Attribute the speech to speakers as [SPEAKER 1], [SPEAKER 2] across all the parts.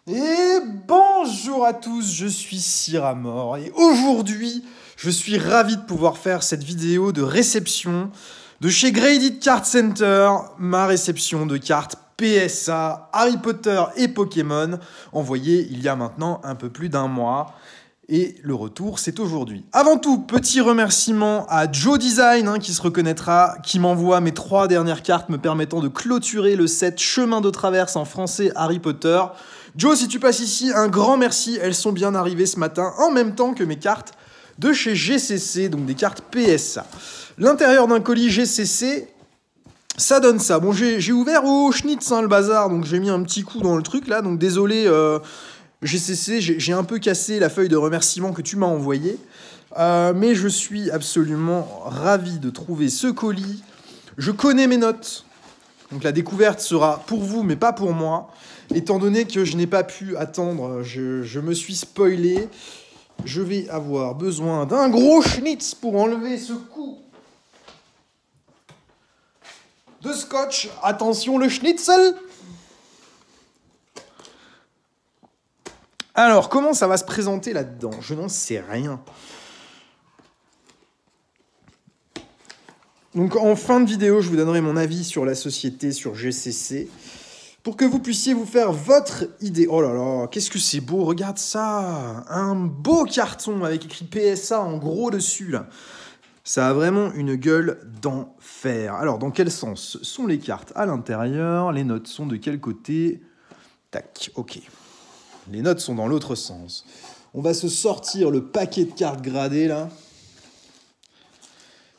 [SPEAKER 1] Et bonjour à tous, je suis Cyramor et aujourd'hui, je suis ravi de pouvoir faire cette vidéo de réception de chez Graded Card Center, ma réception de cartes PSA, Harry Potter et Pokémon, envoyées il y a maintenant un peu plus d'un mois. Et le retour, c'est aujourd'hui. Avant tout, petit remerciement à Joe Design, qui se reconnaîtra, qui m'envoie mes 3 dernières cartes me permettant de clôturer le set Chemin de traverse en français Harry Potter. Joe, si tu passes ici, un grand merci, elles sont bien arrivées ce matin, en même temps que mes cartes de chez GCC, donc des cartes PSA. L'intérieur d'un colis GCC, ça donne ça. Bon, j'ai ouvert au Schnitz, le bazar, donc j'ai mis un petit coup dans le truc, là, donc désolé... GCC, j'ai un peu cassé la feuille de remerciement que tu m'as envoyée, mais je suis absolument ravi de trouver ce colis. Je connais mes notes, donc la découverte sera pour vous, mais pas pour moi. Étant donné que je n'ai pas pu attendre, je me suis spoilé. Je vais avoir besoin d'un gros schnitz pour enlever ce coup de scotch. Attention, le schnitzel! Alors, comment ça va se présenter là-dedans? Je n'en sais rien. Donc, en fin de vidéo, je vous donnerai mon avis sur la société, sur GCC, pour que vous puissiez vous faire votre idée. Oh là là, qu'est-ce que c'est beau, regarde ça! Un beau carton avec écrit PSA en gros dessus, là. Ça a vraiment une gueule d'enfer. Alors, dans quel sens sont les cartes à l'intérieur? Les notes sont de quel côté? Tac, ok. Les notes sont dans l'autre sens. On va se sortir le paquet de cartes gradées, là.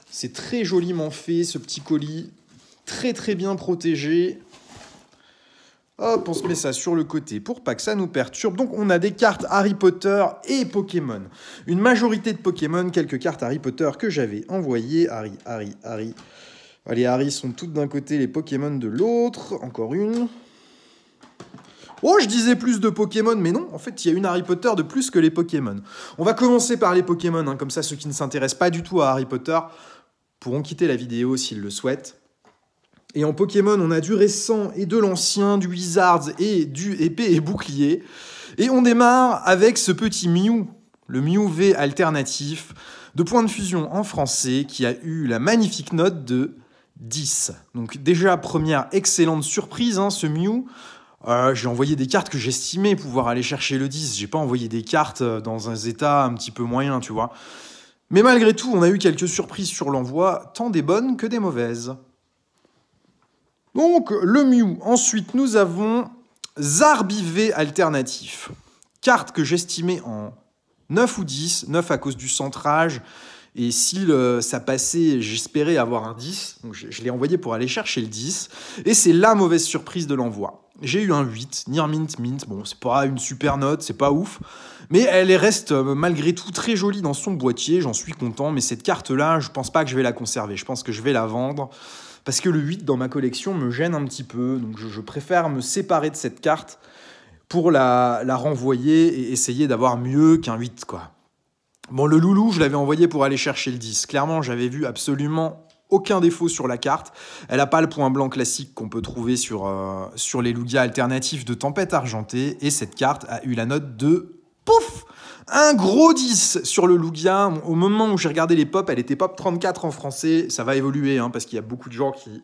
[SPEAKER 1] C'est très joliment fait, ce petit colis. Très, très bien protégé. Hop, on se met ça sur le côté pour pas que ça nous perturbe. Donc, on a des cartes Harry Potter et Pokémon. Une majorité de Pokémon, quelques cartes Harry Potter que j'avais envoyées. Harry. Les Harry sont toutes d'un côté, les Pokémon de l'autre. Encore une. Oh, je disais plus de Pokémon, mais non, en fait, il y a une Harry Potter de plus que les Pokémon. On va commencer par les Pokémon, comme ça, ceux qui ne s'intéressent pas du tout à Harry Potter pourront quitter la vidéo s'ils le souhaitent. Et en Pokémon, on a du récent et de l'ancien, du Wizards et du épée et bouclier. Et on démarre avec ce petit Mew, le Mew V alternatif, de point de fusion en français, qui a eu la magnifique note de 10. Donc déjà, première excellente surprise, ce Mew. J'ai envoyé des cartes que j'estimais pouvoir aller chercher le 10. J'ai pas envoyé des cartes dans un état un petit peu moyen, tu vois. Mais malgré tout, on a eu quelques surprises sur l'envoi, tant des bonnes que des mauvaises. Donc, le Mew. Ensuite, nous avons Zarbivé alternatif. Carte que j'estimais en 9 ou 10. 9 à cause du centrage. Et si ça passait, j'espérais avoir un 10. Donc je l'ai envoyé pour aller chercher le 10. Et c'est la mauvaise surprise de l'envoi. J'ai eu un 8, Near Mint. Bon, c'est pas une super note, c'est pas ouf. Mais elle reste malgré tout très jolie dans son boîtier, j'en suis content. Mais cette carte-là, je pense pas que je vais la conserver. Je pense que je vais la vendre. Parce que le 8 dans ma collection me gêne un petit peu. Donc je préfère me séparer de cette carte pour la renvoyer et essayer d'avoir mieux qu'un 8, quoi. Bon, le loulou, je l'avais envoyé pour aller chercher le 10. Clairement, j'avais vu absolument aucun défaut sur la carte. Elle n'a pas le point blanc classique qu'on peut trouver sur les Lugia alternatifs de Tempête Argentée. Et cette carte a eu la note de... Pouf! Un gros 10 sur le Lugia. Au moment où j'ai regardé les pop, elle était pop 34 en français. Ça va évoluer, parce qu'il y a beaucoup de gens qui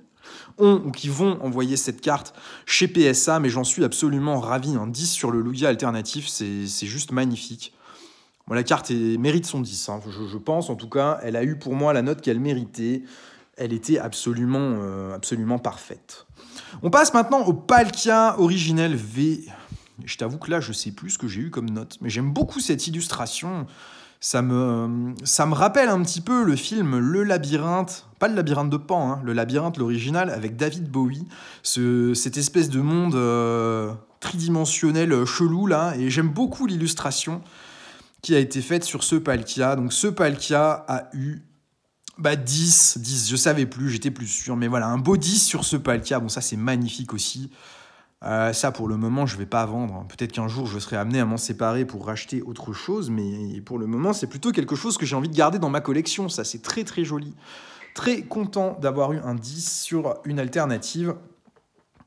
[SPEAKER 1] ont ou qui vont envoyer cette carte chez PSA. Mais j'en suis absolument ravi. Un 10 sur le Lugia alternatif, c'est juste magnifique. Bon, la carte mérite son 10, je pense. En tout cas, elle a eu pour moi la note qu'elle méritait. Elle était absolument parfaite. On passe maintenant au Palkia originel V. Je t'avoue que là, je sais plus ce que j'ai eu comme note. Mais j'aime beaucoup cette illustration. Ça me rappelle un petit peu le film Le Labyrinthe. Pas le Labyrinthe de Pan, le Labyrinthe, l'original, avec David Bowie. Cette espèce de monde tridimensionnel chelou, là. Et j'aime beaucoup l'illustration qui a été faite sur ce Palkia. Donc ce Palkia a eu 10, je savais plus, j'étais plus sûr, mais voilà, un beau 10 sur ce Palkia. Bon, ça c'est magnifique aussi. Ça pour le moment je vais pas vendre. Peut-être qu'un jour je serai amené à m'en séparer pour racheter autre chose, mais pour le moment c'est plutôt quelque chose que j'ai envie de garder dans ma collection. Ça c'est très très joli. Très content d'avoir eu un 10 sur une alternative.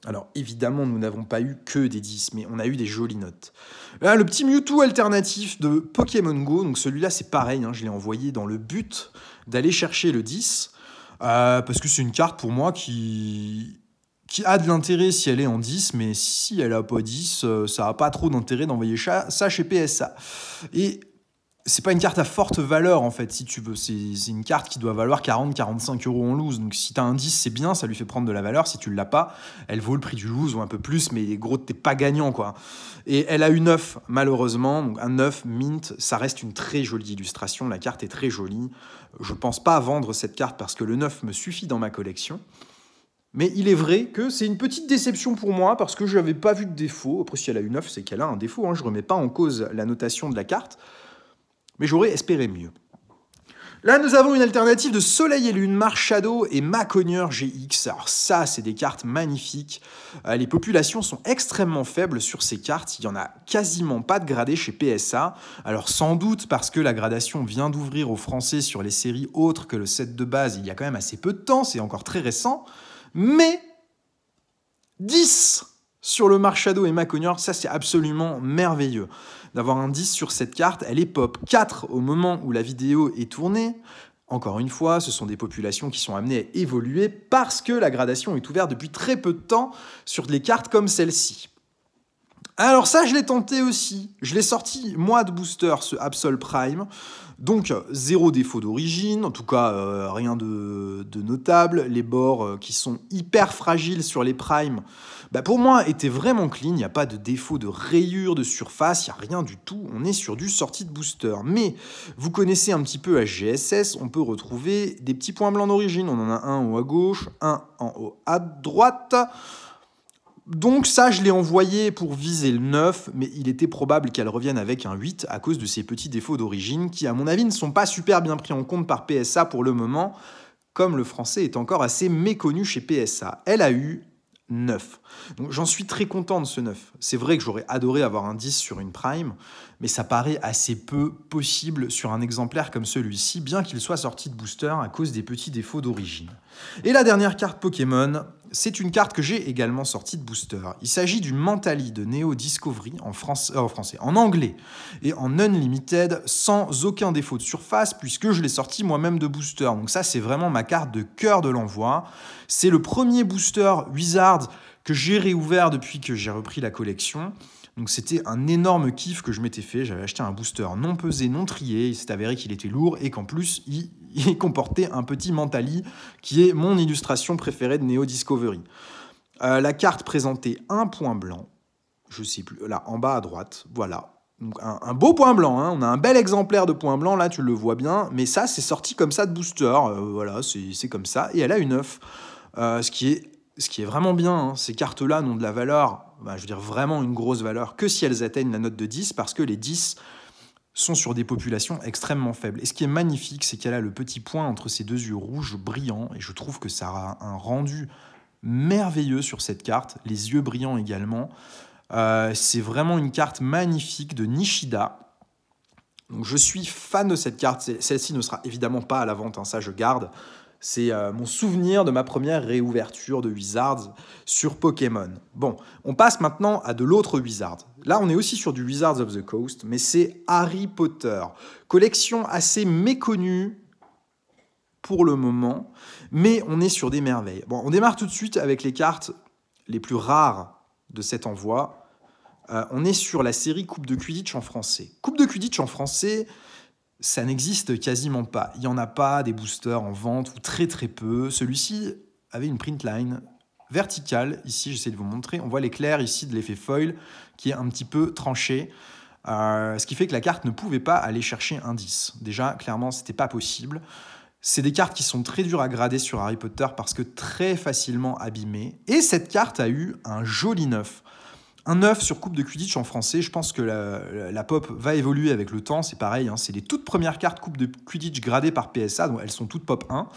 [SPEAKER 1] Alors évidemment, nous n'avons pas eu que des 10, mais on a eu des jolies notes. Là, le petit Mewtwo alternatif de Pokémon Go, donc celui-là c'est pareil, hein, je l'ai envoyé dans le but d'aller chercher le 10, parce que c'est une carte pour moi qui a de l'intérêt si elle est en 10, mais si elle n'a pas 10, ça n'a pas trop d'intérêt d'envoyer ça chez PSA. Et c'est pas une carte à forte valeur en fait, si tu veux. C'est une carte qui doit valoir 40-45 euros en loose. Donc si t'as un 10, c'est bien, ça lui fait prendre de la valeur. Si tu l'as pas, elle vaut le prix du loose ou un peu plus, mais gros, t'es pas gagnant quoi. Et elle a eu 9, malheureusement. Donc un 9 mint, ça reste une très jolie illustration. La carte est très jolie. Je pense pas vendre cette carte parce que le 9 me suffit dans ma collection. Mais il est vrai que c'est une petite déception pour moi parce que je n'avais pas vu de défaut. Après, si elle a eu 9, c'est qu'elle a un défaut. Hein. Je ne remets pas en cause la notation de la carte. Mais j'aurais espéré mieux. Là, nous avons une alternative de Soleil et Lune, Marshadow et Maconier GX. Alors ça, c'est des cartes magnifiques. Les populations sont extrêmement faibles sur ces cartes. Il n'y en a quasiment pas de gradé chez PSA. Alors sans doute parce que la gradation vient d'ouvrir aux Français sur les séries autres que le set de base. Il y a quand même assez peu de temps, c'est encore très récent. Mais 10 sur le Marshadow et Maconier, ça c'est absolument merveilleux. D'avoir un 10 sur cette carte, elle est pop 4 au moment où la vidéo est tournée. Encore une fois, ce sont des populations qui sont amenées à évoluer parce que la gradation est ouverte depuis très peu de temps sur les cartes comme celle-ci. Alors ça, je l'ai tenté aussi. Je l'ai sorti, moi, de booster, ce Absol Prime. Donc, 0 défaut d'origine, en tout cas, rien de notable. Les bords qui sont hyper fragiles sur les primes, pour moi, étaient vraiment clean. Il n'y a pas de défaut de rayures de surface, il n'y a rien du tout. On est sur du sortie de booster. Mais vous connaissez un petit peu HGSS, on peut retrouver des petits points blancs d'origine. On en a un en haut à gauche, un en haut à droite. Donc ça, je l'ai envoyé pour viser le 9, mais il était probable qu'elle revienne avec un 8 à cause de ces petits défauts d'origine qui, à mon avis, ne sont pas super bien pris en compte par PSA pour le moment, comme le français est encore assez méconnu chez PSA. Elle a eu 9. Donc j'en suis très content de ce 9. C'est vrai que j'aurais adoré avoir un 10 sur une Prime, mais ça paraît assez peu possible sur un exemplaire comme celui-ci, bien qu'il soit sorti de booster à cause des petits défauts d'origine. Et la dernière carte Pokémon, c'est une carte que j'ai également sortie de booster. Il s'agit d'une Mentali de Neo Discovery en anglais et en Unlimited sans aucun défaut de surface puisque je l'ai sorti moi-même de booster. Donc ça, c'est vraiment ma carte de cœur de l'envoi. C'est le premier booster Wizards que j'ai réouvert depuis que j'ai repris la collection. Donc c'était un énorme kiff que je m'étais fait. J'avais acheté un booster non pesé, non trié. Il s'est avéré qu'il était lourd et qu'en plus, il comportait un petit Mentali qui est mon illustration préférée de Neo Discovery. La carte présentait un point blanc. Je sais plus, là, en bas à droite. Voilà. Donc un beau point blanc. Hein. On a un bel exemplaire de point blanc, là, tu le vois bien. Mais ça, c'est sorti comme ça de booster. Voilà, c'est comme ça. Et elle a une 9. Ce qui est vraiment bien, hein. Ces cartes-là n'ont de la valeur, je veux dire vraiment une grosse valeur, que si elles atteignent la note de 10, parce que les 10 sont sur des populations extrêmement faibles. Et ce qui est magnifique, c'est qu'elle a le petit point entre ses deux yeux rouges brillants, et je trouve que ça a un rendu merveilleux sur cette carte, les yeux brillants également. C'est vraiment une carte magnifique de Nishida. Donc je suis fan de cette carte, celle-ci ne sera évidemment pas à la vente, hein, ça je garde. C'est mon souvenir de ma première réouverture de Wizards sur Pokémon. Bon, on passe maintenant à de l'autre Wizard. Là, on est aussi sur du Wizards of the Coast, mais c'est Harry Potter. Collection assez méconnue pour le moment, mais on est sur des merveilles. Bon, on démarre tout de suite avec les cartes les plus rares de cet envoi. On est sur la série Coupe de Quidditch en français. Coupe de Quidditch en français, ça n'existe quasiment pas. Il n'y en a pas des boosters en vente, ou très très peu. Celui-ci avait une print line verticale. Ici, j'essaie de vous montrer. On voit l'éclair ici de l'effet foil qui est un petit peu tranché. Ce qui fait que la carte ne pouvait pas aller chercher un 10. Déjà, clairement, c'était pas possible. C'est des cartes qui sont très dures à grader sur Harry Potter parce que très facilement abîmées. Et cette carte a eu un joli 9. Un 9 sur Coupe de Quidditch en français, je pense que la pop va évoluer avec le temps, c'est pareil, hein, c'est les toutes premières cartes Coupe de Quidditch gradées par PSA, donc elles sont toutes pop 1,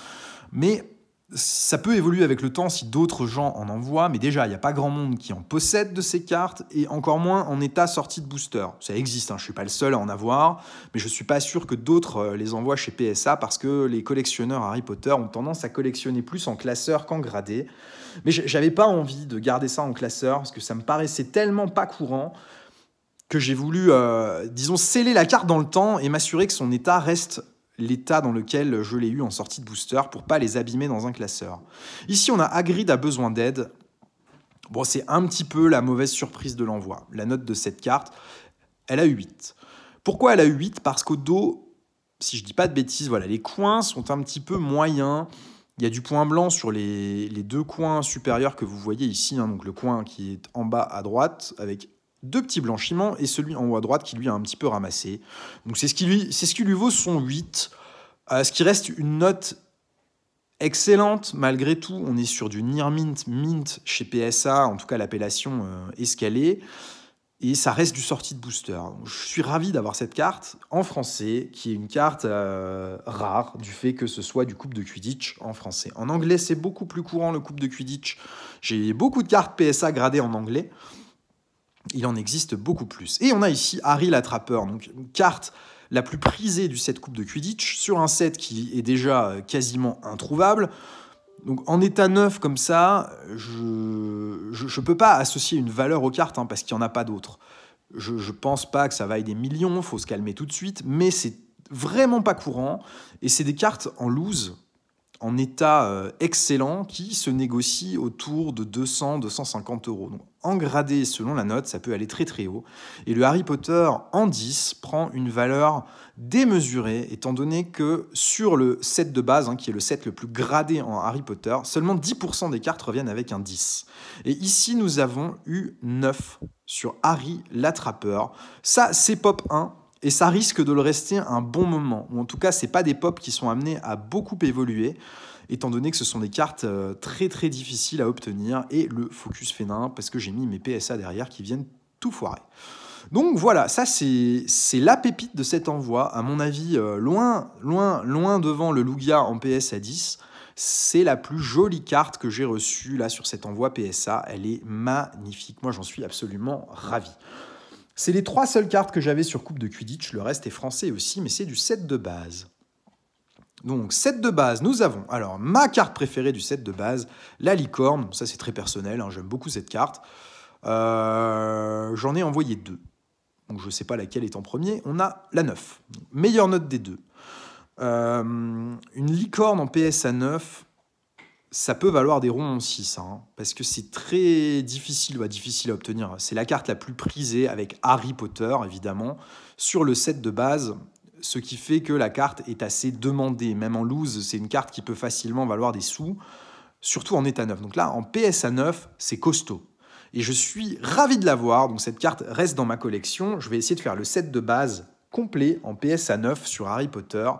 [SPEAKER 1] mais Ça peut évoluer avec le temps si d'autres gens en envoient, mais déjà, il n'y a pas grand monde qui en possède de ces cartes, et encore moins en état sortie de booster. Ça existe, hein, je ne suis pas le seul à en avoir, mais je ne suis pas sûr que d'autres les envoient chez PSA, parce que les collectionneurs Harry Potter ont tendance à collectionner plus en classeur qu'en gradé. Mais j'avais pas envie de garder ça en classeur, parce que ça me paraissait tellement pas courant, que j'ai voulu, disons, sceller la carte dans le temps, et m'assurer que son état reste l'état dans lequel je l'ai eu en sortie de booster pour pas les abîmer dans un classeur. Ici, on a Hagrid a besoin d'aide. Bon, c'est un petit peu la mauvaise surprise de l'envoi. La note de cette carte, elle a eu 8. Pourquoi elle a eu 8 ? Parce qu'au dos, si je dis pas de bêtises, voilà, les coins sont un petit peu moyens. Il y a du point blanc sur les deux coins supérieurs que vous voyez ici, hein, donc le coin qui est en bas à droite avec 2 petits blanchiments, et celui en haut à droite qui lui a un petit peu ramassé. Donc c'est ce qui lui vaut son 8, ce qui reste une note excellente malgré tout. On est sur du Near Mint chez PSA, en tout cas l'appellation escalée, et ça reste du sortie de booster. Donc, je suis ravi d'avoir cette carte en français, qui est une carte rare, du fait que ce soit du coupe de Quidditch en français. En anglais, c'est beaucoup plus courant le coupe de Quidditch. J'ai beaucoup de cartes PSA gradées en anglais. Il en existe beaucoup plus. Et on a ici Harry l'attrapeur, donc une carte la plus prisée du set coupe de Quidditch, sur un set qui est déjà quasiment introuvable. Donc en état neuf comme ça, je peux pas associer une valeur aux cartes, hein, parce qu'il n'y en a pas d'autres. Je pense pas que ça vaille des millions, faut se calmer tout de suite, mais c'est vraiment pas courant, et c'est des cartes en loose, en état excellent, qui se négocient autour de 200-250 €. Donc, en gradé, selon la note, ça peut aller très très haut. Et le Harry Potter en 10 prend une valeur démesurée, étant donné que sur le set de base, hein, qui est le set le plus gradé en Harry Potter, seulement 10% des cartes reviennent avec un 10. Et ici, nous avons eu 9 sur Harry l'attrapeur. Ça, c'est pop 1. Et ça risque de le rester un bon moment. Ou en tout cas, ce n'est pas des pops qui sont amenés à beaucoup évoluer, étant donné que ce sont des cartes très très difficiles à obtenir. Et le focus fénin, parce que j'ai mis mes PSA derrière qui viennent tout foirer. Donc voilà, ça c'est la pépite de cet envoi. À mon avis, loin devant le Lugia en PS à 10. C'est la plus jolie carte que j'ai reçue là sur cet envoi PSA. Elle est magnifique. Moi, j'en suis absolument ravi. C'est les 3 seules cartes que j'avais sur Coupe de Quidditch, le reste est français aussi, mais c'est du set de base. Donc, set de base, nous avons alors ma carte préférée du set de base, la licorne. Ça, c'est très personnel, hein, j'aime beaucoup cette carte. J'en ai envoyé 2. Donc, je ne sais pas laquelle est en premier. On a la 9, meilleure note des 2. Une licorne en PS à 9... ça peut valoir des ronds en 6, hein, parce que c'est très difficile à obtenir. C'est la carte la plus prisée avec Harry Potter, évidemment, sur le set de base, ce qui fait que la carte est assez demandée. Même en loose, c'est une carte qui peut facilement valoir des sous, surtout en état 9. Donc là, en PS à 9, c'est costaud. Et je suis ravi de l'avoir, donc cette carte reste dans ma collection. Je vais essayer de faire le set de base complet en PS à 9 sur Harry Potter.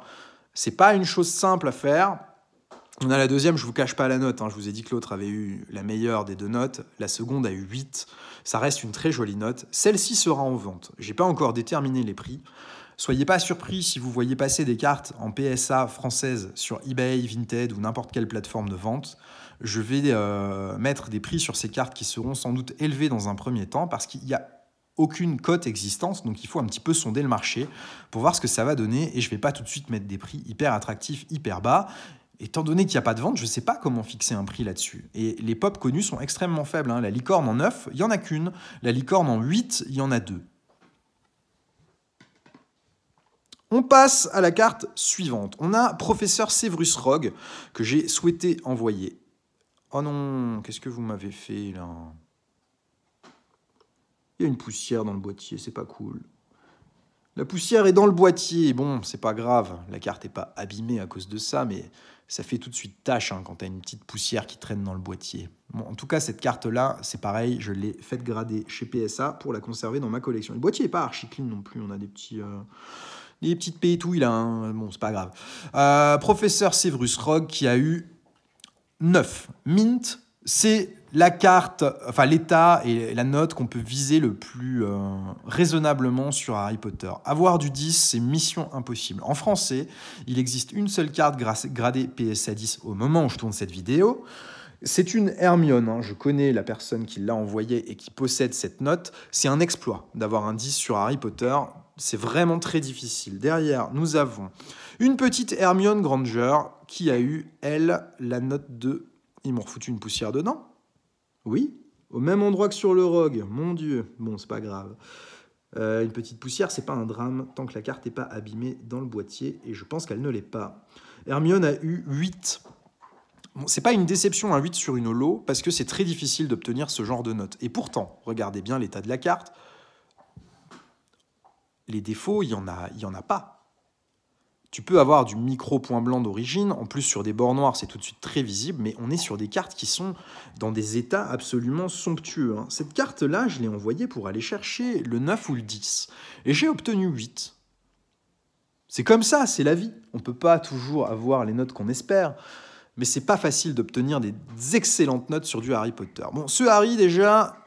[SPEAKER 1] C'est pas une chose simple à faire. On a la deuxième, je ne vous cache pas la note, hein. Je vous ai dit que l'autre avait eu la meilleure des 2 notes. La seconde a eu 8. Ça reste une très jolie note. Celle-ci sera en vente. Je n'ai pas encore déterminé les prix. Soyez pas surpris si vous voyez passer des cartes en PSA française sur eBay, Vinted ou n'importe quelle plateforme de vente. Je vais mettre des prix sur ces cartes qui seront sans doute élevés dans un premier temps, parce qu'il n'y a aucune cote existante, donc il faut un petit peu sonder le marché pour voir ce que ça va donner, et je ne vais pas tout de suite mettre des prix hyper attractifs, hyper bas. Étant donné qu'il n'y a pas de vente, je ne sais pas comment fixer un prix là-dessus. Et les pops connus sont extrêmement faibles, hein. La licorne en 9, il n'y en a qu'une. La licorne en 8, il y en a 2. On passe à la carte suivante. On a Professeur Severus Rogue, que j'ai souhaité envoyer. Oh non, qu'est-ce que vous m'avez fait là ? Il y a une poussière dans le boîtier, c'est pas cool. La poussière est dans le boîtier. Bon, c'est pas grave, la carte n'est pas abîmée à cause de ça, mais ça fait tout de suite tâche, hein, quand tu as une petite poussière qui traîne dans le boîtier. Bon, en tout cas, cette carte-là, c'est pareil, je l'ai faite grader chez PSA pour la conserver dans ma collection. Le boîtier n'est pas archi clean non plus, on a des petites pétouilles là, hein. Bon, c'est pas grave. Professeur Severus Rogue qui a eu 9 mint C'est la carte, enfin l'état et la note qu'on peut viser le plus raisonnablement sur Harry Potter. Avoir du 10, c'est mission impossible. En français, il existe une seule carte gradée PSA 10 au moment où je tourne cette vidéo. C'est une Hermione, hein. Je connais la personne qui l'a envoyée et qui possède cette note. C'est un exploit d'avoir un 10 sur Harry Potter. C'est vraiment très difficile. Derrière, nous avons une petite Hermione Granger qui a eu, elle, la note de... Ils m'ont refoutu une poussière dedans. Oui, au même endroit que sur le rogue. Mon Dieu. Bon, c'est pas grave. Une petite poussière, c'est pas un drame tant que la carte n'est pas abîmée dans le boîtier. Et je pense qu'elle ne l'est pas. Hermione a eu 8. Bon, c'est pas une déception un 8 sur une holo, parce que c'est très difficile d'obtenir ce genre de note. Et pourtant, regardez bien l'état de la carte. Les défauts, il y en a pas. Tu peux avoir du micro point blanc d'origine, en plus sur des bords noirs, c'est tout de suite très visible, mais on est sur des cartes qui sont dans des états absolument somptueux. Hein. Cette carte-là, je l'ai envoyée pour aller chercher le 9 ou le 10, et j'ai obtenu 8. C'est comme ça, c'est la vie. On ne peut pas toujours avoir les notes qu'on espère, mais c'est pas facile d'obtenir des excellentes notes sur du Harry Potter. Bon, ce Harry, déjà...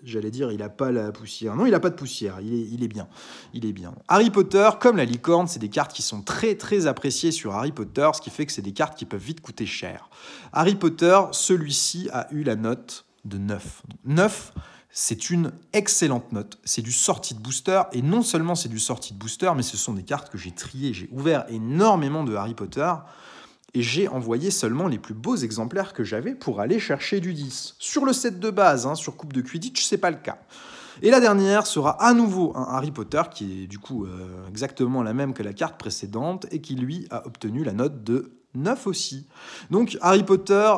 [SPEAKER 1] J'allais dire, il n'a pas la poussière. Non, il n'a pas de poussière, il est bien. Il est bien. Harry Potter, comme la licorne, c'est des cartes qui sont très très appréciées sur Harry Potter, ce qui fait que c'est des cartes qui peuvent vite coûter cher. Harry Potter, celui-ci a eu la note de 9. 9, c'est une excellente note. C'est du sortie de booster, et non seulement c'est du sortie de booster, mais ce sont des cartes que j'ai triées. J'ai ouvert énormément de Harry Potter, et j'ai envoyé seulement les plus beaux exemplaires que j'avais pour aller chercher du 10. Sur le set de base, hein, sur Coupe de Quidditch, c'est pas le cas. Et la dernière sera à nouveau un Harry Potter, qui est du coup exactement la même que la carte précédente, et qui lui a obtenu la note de 9 aussi. Donc Harry Potter,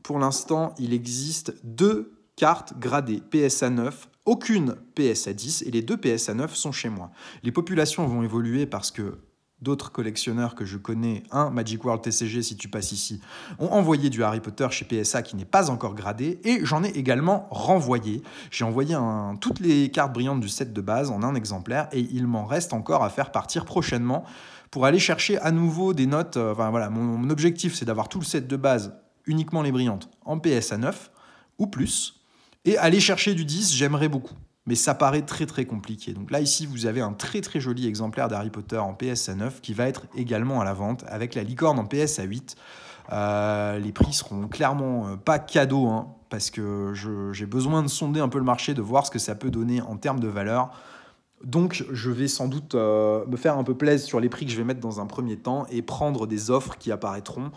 [SPEAKER 1] pour l'instant, il existe 2 cartes gradées PSA 9, aucune PSA 10, et les 2 PSA 9 sont chez moi. Les populations vont évoluer parce que d'autres collectionneurs que je connais, Magic World TCG si tu passes ici, ont envoyé du Harry Potter chez PSA qui n'est pas encore gradé, et j'en ai également renvoyé. J'ai envoyé toutes les cartes brillantes du set de base en un exemplaire, et il m'en reste encore à faire partir prochainement pour aller chercher à nouveau des notes. Voilà, mon objectif, c'est d'avoir tout le set de base, uniquement les brillantes, en PSA 9 ou plus, et aller chercher du 10, j'aimerais beaucoup. Mais ça paraît très très compliqué. Donc là, ici, vous avez un très très joli exemplaire d'Harry Potter en PSA 9 qui va être également à la vente avec la licorne en PSA 8. Les prix seront clairement pas cadeaux, hein, parce que j'ai besoin de sonder un peu le marché, de voir ce que ça peut donner en termes de valeur. Donc, je vais sans doute me faire un peu plaisir sur les prix que je vais mettre dans un premier temps et prendre des offres qui apparaîtront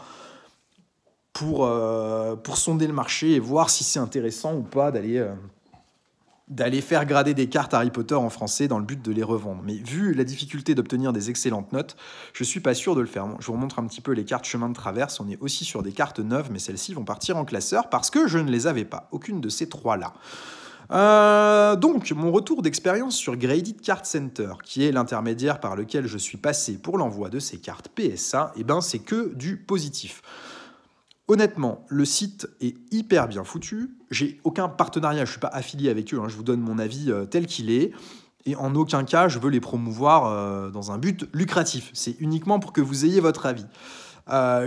[SPEAKER 1] pour sonder le marché et voir si c'est intéressant ou pas d'aller faire grader des cartes Harry Potter en français dans le but de les revendre. Mais vu la difficulté d'obtenir des excellentes notes, je suis pas sûr de le faire. Bon, je vous remontre un petit peu les cartes chemin de traverse. On est aussi sur des cartes neuves, mais celles-ci vont partir en classeur parce que je ne les avais pas. Aucune de ces trois-là. Donc, mon retour d'expérience sur Graded Card Center, qui est l'intermédiaire par lequel je suis passé pour l'envoi de ces cartes PSA, c'est que du positif. Honnêtement, le site est hyper bien foutu. J'ai aucun partenariat, je ne suis pas affilié avec eux. Je vous donne mon avis tel qu'il est. Et en aucun cas, je veux les promouvoir dans un but lucratif. C'est uniquement pour que vous ayez votre avis.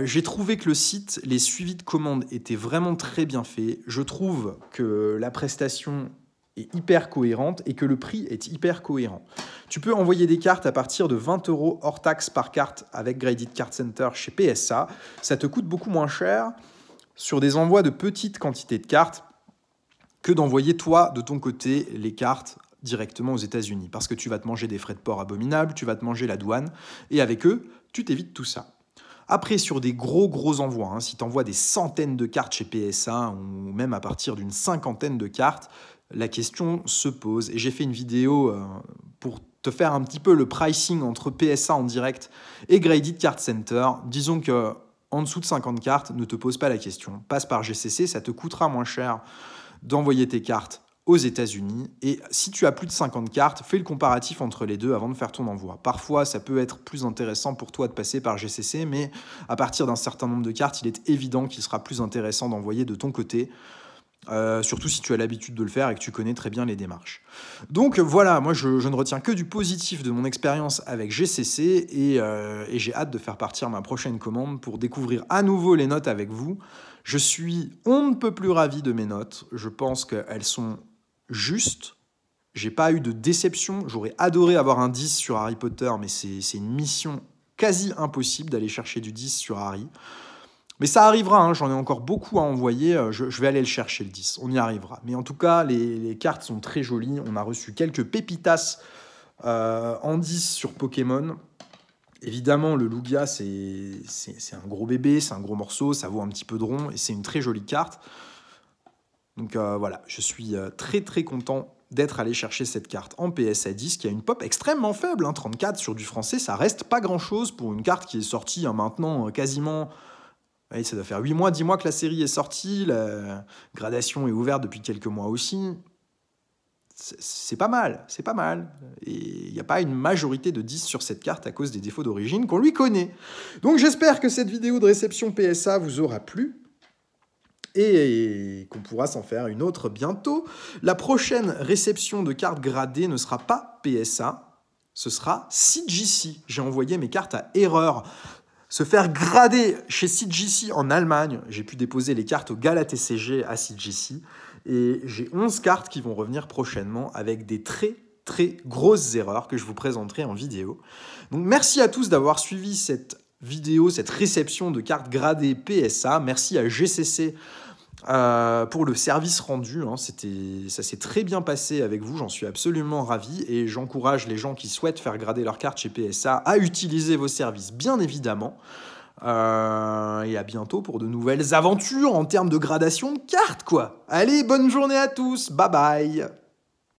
[SPEAKER 1] J'ai trouvé que le site, les suivis de commandes étaient vraiment très bien faits. Je trouve que la prestation est hyper cohérente et que le prix est hyper cohérent. Tu peux envoyer des cartes à partir de 20 € hors taxe par carte avec Graded Card Center chez PSA. Ça te coûte beaucoup moins cher sur des envois de petites quantités de cartes que d'envoyer toi de ton côté les cartes directement aux États-Unis, parce que tu vas te manger des frais de port abominables, tu vas te manger la douane, et avec eux, tu t'évites tout ça. Après, sur des gros envois, si tu envoies des centaines de cartes chez PSA, ou même à partir d'une cinquantaine de cartes, la question se pose. Et j'ai fait une vidéo pour te faire un petit peu le pricing entre PSA en direct et Graded Card Center. Disons que en dessous de 50 cartes, ne te pose pas la question. Passe par GCC, ça te coûtera moins cher d'envoyer tes cartes aux États-Unis. Et si tu as plus de 50 cartes, fais le comparatif entre les deux avant de faire ton envoi. Parfois, ça peut être plus intéressant pour toi de passer par GCC, mais à partir d'un certain nombre de cartes, il est évident qu'il sera plus intéressant d'envoyer de ton côté. Surtout si tu as l'habitude de le faire et que tu connais très bien les démarches. Donc voilà, moi je ne retiens que du positif de mon expérience avec GCC et j'ai hâte de faire partir ma prochaine commande pour découvrir à nouveau les notes avec vous. Je suis on ne peut plus ravi de mes notes. Je pense qu'elles sont justes. J'ai pas eu de déception. J'aurais adoré avoir un 10 sur Harry Potter, mais c'est une mission quasi impossible d'aller chercher du 10 sur Harry. Mais ça arrivera, hein, j'en ai encore beaucoup à envoyer. Je vais aller le chercher, le 10. On y arrivera. Mais en tout cas, les cartes sont très jolies. On a reçu quelques pépitas en 10 sur Pokémon. Évidemment, le Lugia, c'est un gros bébé, c'est un gros morceau, ça vaut un petit peu de rond, et c'est une très jolie carte. Donc voilà, je suis très très content d'être allé chercher cette carte en PSA 10, qui a une pop extrêmement faible, hein, 34 sur du français, ça reste pas grand-chose pour une carte qui est sortie maintenant quasiment... Ouais, ça doit faire 8 mois, 10 mois que la série est sortie, la gradation est ouverte depuis quelques mois aussi. C'est pas mal, c'est pas mal. Et il n'y a pas une majorité de 10 sur cette carte à cause des défauts d'origine qu'on lui connaît. Donc j'espère que cette vidéo de réception PSA vous aura plu et qu'on pourra s'en faire une autre bientôt. La prochaine réception de cartes gradées ne sera pas PSA, ce sera CGC. J'ai envoyé mes cartes à erreur. Se faire grader chez CGC en Allemagne. J'ai pu déposer les cartes au Gala TCG à CGC. Et j'ai 11 cartes qui vont revenir prochainement avec des très très grosses erreurs que je vous présenterai en vidéo. Donc merci à tous d'avoir suivi cette vidéo, cette réception de cartes gradées PSA. Merci à GCC pour le service rendu. Hein. Ça s'est très bien passé avec vous, j'en suis absolument ravi. Et j'encourage les gens qui souhaitent faire grader leurs cartes chez PSA à utiliser vos services, bien évidemment. Et à bientôt pour de nouvelles aventures en termes de gradation de cartes, quoi. Allez, bonne journée à tous, bye bye.